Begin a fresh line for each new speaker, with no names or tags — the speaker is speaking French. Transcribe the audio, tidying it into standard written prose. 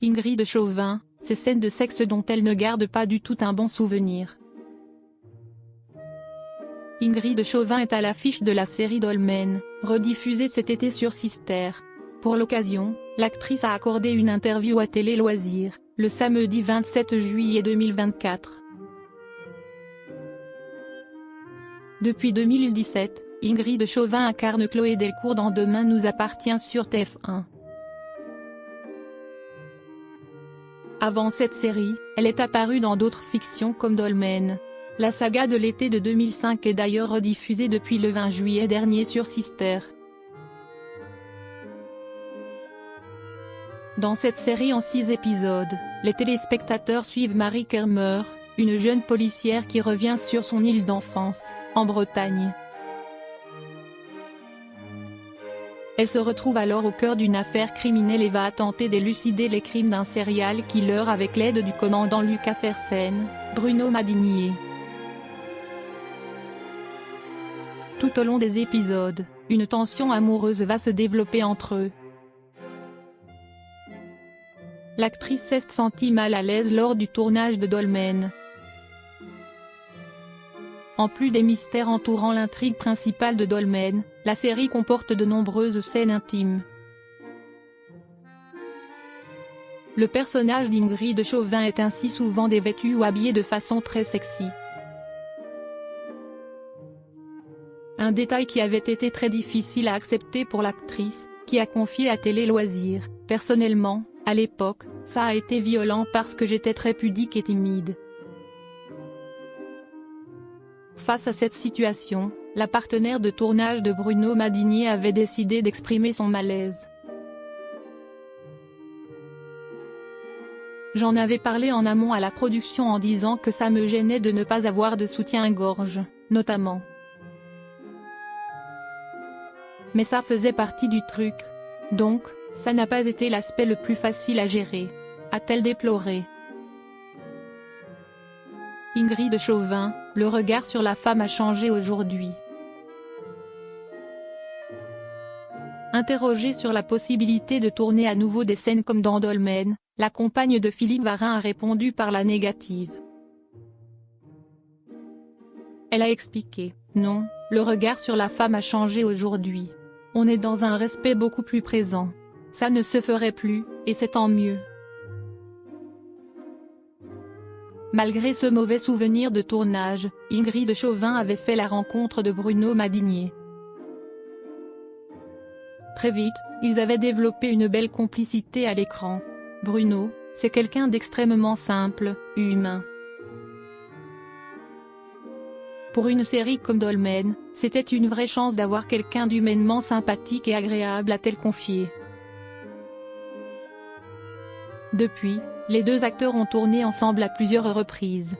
Ingrid Chauvin, ces scènes de sexe dont elle ne garde pas du tout un bon souvenir. Ingrid Chauvin est à l'affiche de la série Dolmen, rediffusée cet été sur Sister. Pour l'occasion, l'actrice a accordé une interview à Télé Loisirs, le samedi 27 juillet 2024. Depuis 2017, Ingrid Chauvin incarne Chloé Delcourt dans Demain nous appartient sur TF1. Avant cette série, elle est apparue dans d'autres fictions comme Dolmen. La saga de l'été de 2005 est d'ailleurs rediffusée depuis le 20 juillet dernier sur Sister. Dans cette série en 6 épisodes, les téléspectateurs suivent Marie Kermer, une jeune policière qui revient sur son île d'enfance, en Bretagne. Elle se retrouve alors au cœur d'une affaire criminelle et va tenter d'élucider les crimes d'un serial killer avec l'aide du commandant Lucas Fersen, Bruno Madinier. Tout au long des épisodes, une tension amoureuse va se développer entre eux. L'actrice s'est sentie mal à l'aise lors du tournage de Dolmen. En plus des mystères entourant l'intrigue principale de Dolmen, la série comporte de nombreuses scènes intimes. Le personnage d'Ingrid Chauvin est ainsi souvent dévêtu ou habillé de façon très sexy. Un détail qui avait été très difficile à accepter pour l'actrice, qui a confié à Télé Loisirs: « Personnellement, à l'époque, ça a été violent parce que j'étais très pudique et timide. » Face à cette situation, la partenaire de tournage de Bruno Madinier avait décidé d'exprimer son malaise. « J'en avais parlé en amont à la production en disant que ça me gênait de ne pas avoir de soutien-gorge, notamment. Mais ça faisait partie du truc. Donc, ça n'a pas été l'aspect le plus facile à gérer, » a-t-elle déploré. Ingrid Chauvin, le regard sur la femme a changé aujourd'hui. Interrogée sur la possibilité de tourner à nouveau des scènes comme dans Dolmen, la compagne de Philippe Varin a répondu par la négative. Elle a expliqué: « Non, le regard sur la femme a changé aujourd'hui. On est dans un respect beaucoup plus présent. Ça ne se ferait plus, et c'est tant mieux. » Malgré ce mauvais souvenir de tournage, Ingrid Chauvin avait fait la rencontre de Bruno Madinier. Très vite, ils avaient développé une belle complicité à l'écran. Bruno, c'est quelqu'un d'extrêmement simple, humain. Pour une série comme Dolmen, c'était une vraie chance d'avoir quelqu'un d'humainement sympathique et agréable, a-t-elle confié. Depuis, les deux acteurs ont tourné ensemble à plusieurs reprises.